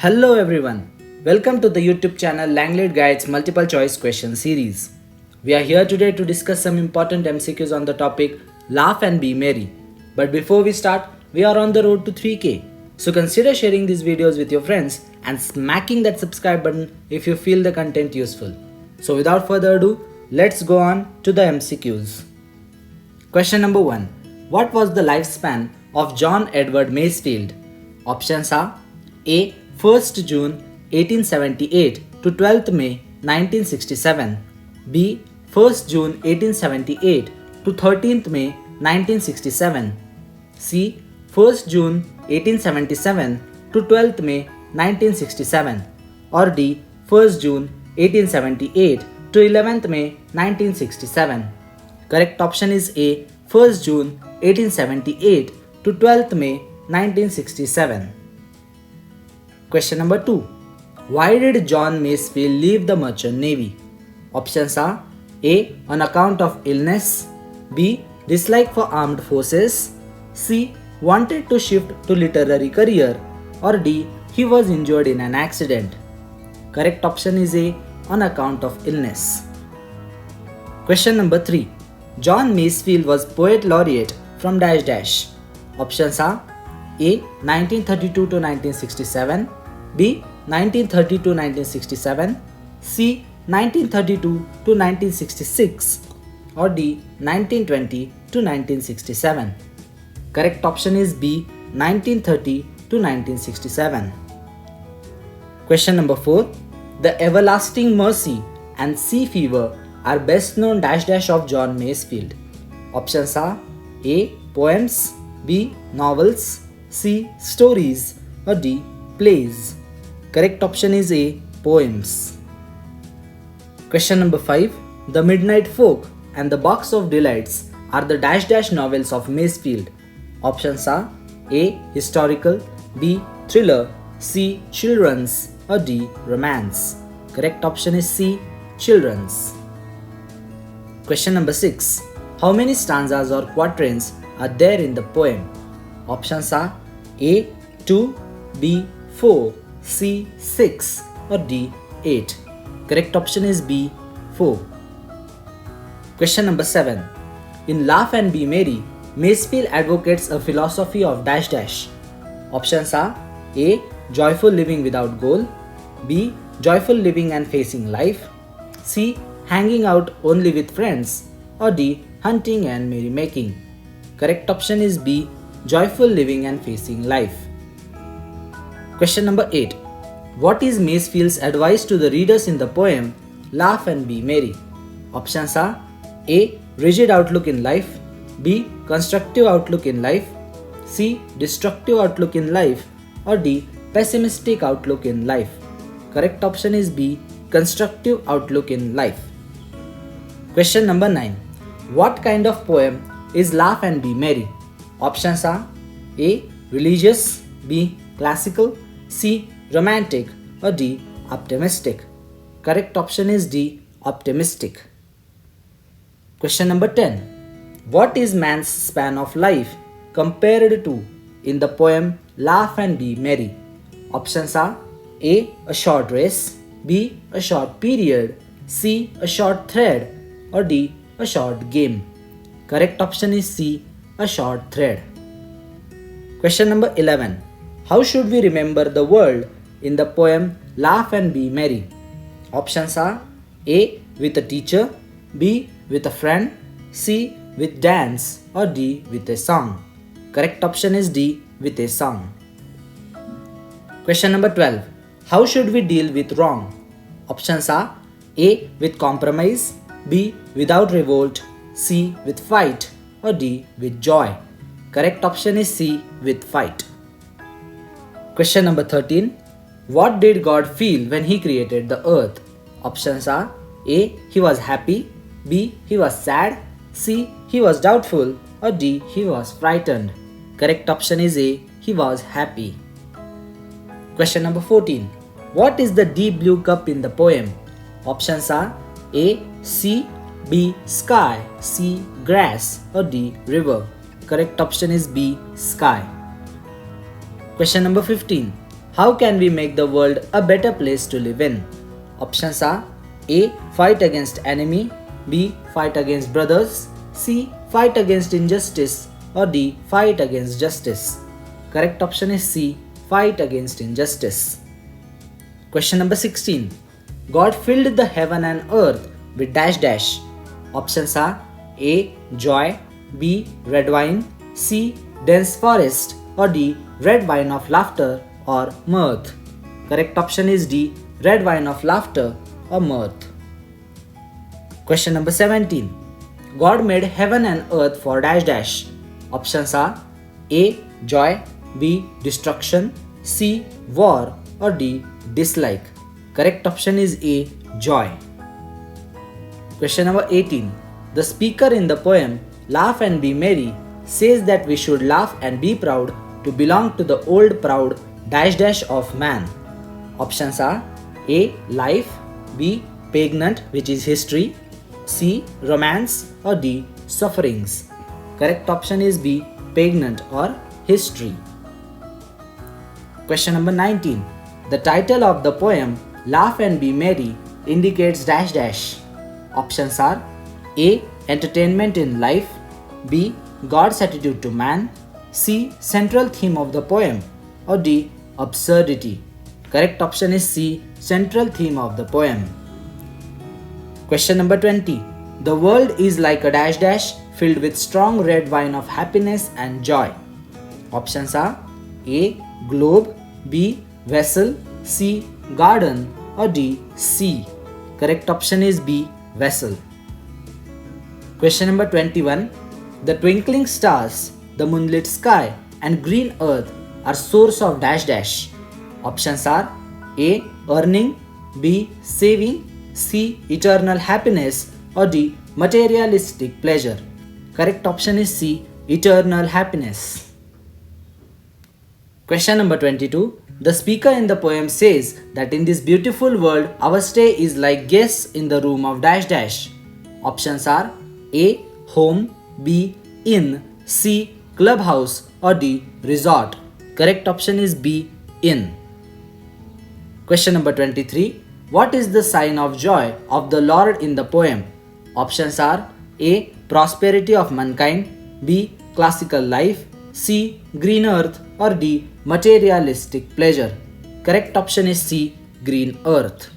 Hello everyone. Welcome to the YouTube channel Langley Guides Multiple Choice Question Series. We are here today to discuss some important MCQs on the topic Laugh and Be Merry. But before we start, we are on the road to 3K. So consider sharing these videos with your friends and smacking that subscribe button if you feel the content useful. So without further ado, let's go on to the MCQs. Question number 1. What was the lifespan of John Edward Masefield? Options are A. 1st June 1878 to 12th May 1967, B. 1st June 1878 to 13th May 1967, C. 1st June 1877 to 12th May 1967, or D. 1st June 1878 to 11th May 1967. Correct option is A. 1st June 1878 to 12th May 1967. Question number 2. Why did John Masefield leave the Merchant Navy? Options are A. On account of illness, B. Dislike for armed forces, C. Wanted to shift to literary career, or D. He was injured in an accident. Correct option is A. On account of illness. Question number 3. John Masefield was Poet Laureate from dash dash. Options are A. 1932 to 1967, B. 1930 to 1967, C. 1932 to 1966, or D. 1920 to 1967. Correct option is B. 1930 to 1967. Question number 4. The Everlasting Mercy and Sea Fever are best known dash dash of John Masefield. Options are A. Poems, B. Novels, C. Stories, or D. Plays. Correct option is A. Poems. Question number 5. The Midnight Folk and the Box of Delights are the dash dash novels of Masefield. Options are A. Historical, B. Thriller, C. Children's, or D. Romance. Correct option is C. Children's. Question number 6. How many stanzas or quatrains are there in the poem? Options are A. 2, B. 4, C. 6, or D. 8. Correct option is B. 4. Question number 7. In Laugh and Be Merry, Masefield advocates a philosophy of dash dash. Options are A. Joyful living without goal, B. Joyful living and facing life, C. Hanging out only with friends, or D. Hunting and merrymaking. Correct option is B. Joyful living and facing life. Question number 8. What is Masefield's advice to the readers in the poem Laugh and Be Merry? Options are A. Rigid outlook in life, B. Constructive outlook in life, C. Destructive outlook in life, or D. Pessimistic outlook in life. Correct option is B. Constructive outlook in life. Question number 9. What kind of poem is Laugh and Be Merry? Options are A. Religious, B. Classical, C. Romantic, or D. Optimistic. Correct option is D. Optimistic. Question number 10. What is man's span of life compared to in the poem Laugh and Be Merry? Options are A. A short race, B. A short period, C. A short thread, or D. A short game. Correct option is C. A short thread. Question number 11. How should we remember the world in the poem Laugh and Be Merry? Options are A. With a teacher, B. With a friend, C. With dance, or D. With a song. Correct option is D. With a song. Question number 12. How should we deal with wrong? Options are A. With compromise, B. Without revolt, C. With fight, or D. With joy. Correct option is C. With fight. Question number 13. What did God feel when He created the earth? Options are A. He was happy, B. He was sad, C. He was doubtful, or D. He was frightened. Correct option is A. He was happy. Question number 14. What is the deep blue cup in the poem? Options are A. Sea, B. Sky, C. Grass, or D. River. Correct option is B. Sky. Question number 15. How can we make the world a better place to live in? Options are A. Fight against enemy, B. Fight against brothers, C. Fight against injustice, or D. Fight against justice. Correct option is C. Fight against injustice. Question number 16. God filled the heaven and earth with dash dash. Options are A. Joy, B. Red wine, C. Dense forest, or D. Red wine of laughter or mirth. Correct option is D. Red wine of laughter or mirth. Question number 17. God made heaven and earth for dash dash. Options are A. Joy, B. Destruction, C. War, or D. Dislike. Correct option is A. Joy. Question number 18. The speaker in the poem Laugh and Be Merry says that we should laugh and be proud to belong to the old proud dash dash of man. Options are A. Life, B. Pageant, which is history, C. Romance, or D. Sufferings. Correct option is B. Pageant or history. Question number 19. The title of the poem Laugh and Be Merry indicates dash dash. Options are A. Entertainment in life, B. God's attitude to man, C. Central theme of the poem, or D. Absurdity. Correct option is C. Central theme of the poem. Question number 20. The world is like a dash dash filled with strong red wine of happiness and joy. Options are A. Globe, B. Vessel, C. Garden, or D. Sea. Correct option is B. Vessel. Question number 21. The twinkling stars, the moonlit sky, and green earth are source of dash dash. Options are A. Earning, B. Saving, C. Eternal happiness, or D. Materialistic pleasure. Correct option is C. Eternal happiness. Question number 22. The speaker in the poem says that in this beautiful world, our stay is like guests in the room of dash dash. Options are A. Home, B. Inn, C. Clubhouse, or D. Resort. Correct option is B. Inn. Question number 23. What is the sign of joy of the Lord in the poem? Options are A. Prosperity of mankind, B. Classical life, C. Green earth, or D. Materialistic pleasure. Correct option is C. Green earth.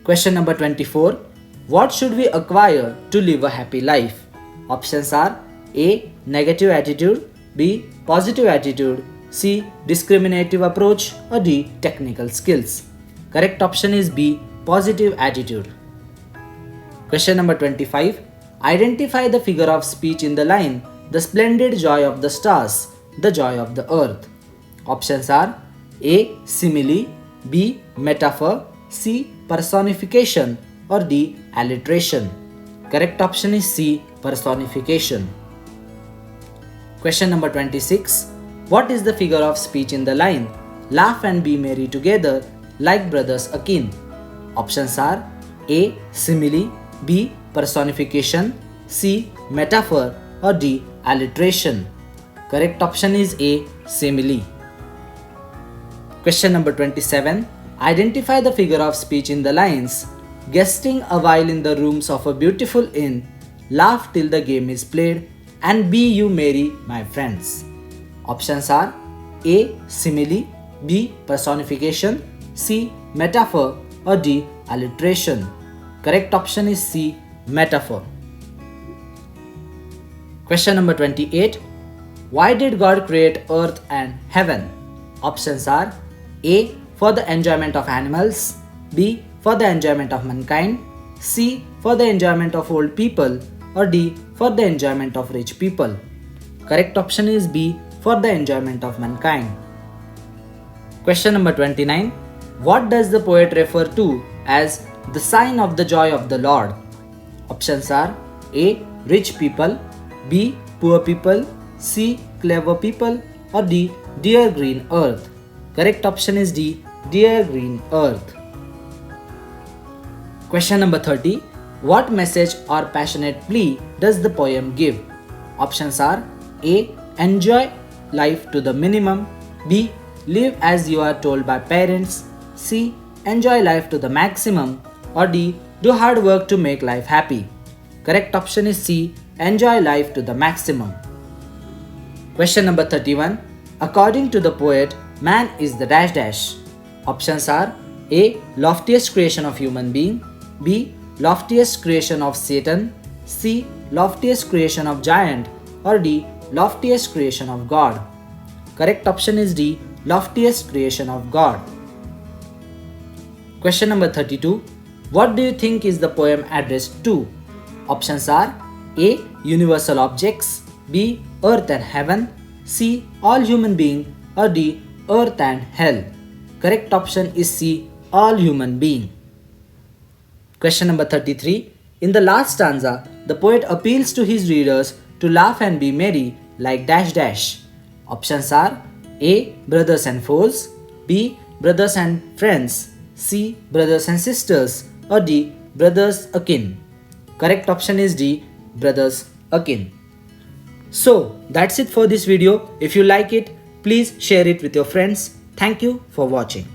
Question number 24. What should we acquire to live a happy life? Options are A. Negative attitude, B. Positive attitude, C. Discriminative approach, or D. Technical skills. Correct option is B. Positive attitude. Question number 25. Identify the figure of speech in the line The splendid joy of the stars, the joy of the earth. Options are A. Simile, B. Metaphor, C. Personification, or D. Alliteration. Correct option is C. Personification. Question number 26. What is the figure of speech in the line Laugh and be merry together like brothers akin? Options are A. Simile, B. Personification, C. Metaphor, or D. Alliteration. Correct option is A. Simile. Question number 27. Identify the figure of speech in the lines Guesting a while in the rooms of a beautiful inn, laugh till the game is played, and be you merry, my friends. Options are A. Simile, B. Personification, C. Metaphor, or D. Alliteration. Correct option is C. Metaphor. Question number 28. Why did God create earth and heaven? Options are A. For the enjoyment of animals, B. For the enjoyment of mankind, C. For the enjoyment of old people, or D. For the enjoyment of rich people. Correct option is B. For the enjoyment of mankind. Question number 29. What does the poet refer to as the sign of the joy of the Lord? Options are A. Rich people, B. Poor people, C. Clever people, or D. Dear green earth. Correct option is D. Dear green earth. Question number 30. What message or passionate plea does the poem give? Options are A. Enjoy life to the minimum, B. live as you are told by parents, C. enjoy life to the maximum, or D. do hard work to make life happy. Correct option is C. enjoy life to the maximum. Question number 31. According to the poet, man is the dash dash. Options are A. loftiest creation of human being, B. loftiest creation of Satan, C. loftiest creation of giant, or D. loftiest creation of God. Correct option is D. loftiest creation of God. Question number 32. What do you think is the poem addressed to? Options are A. universal objects, B. earth and heaven, C. all human beings, or D. earth and hell. Correct option is C. all human beings. Question number 33. In the last stanza, the poet appeals to his readers to laugh and be merry like dash dash. Options are A. brothers and foes, B. brothers and friends, C. brothers and sisters, or D. brothers akin. Correct option is D. brothers akin. So that's it for this video. If you like it, please share it with your friends. Thank you for watching.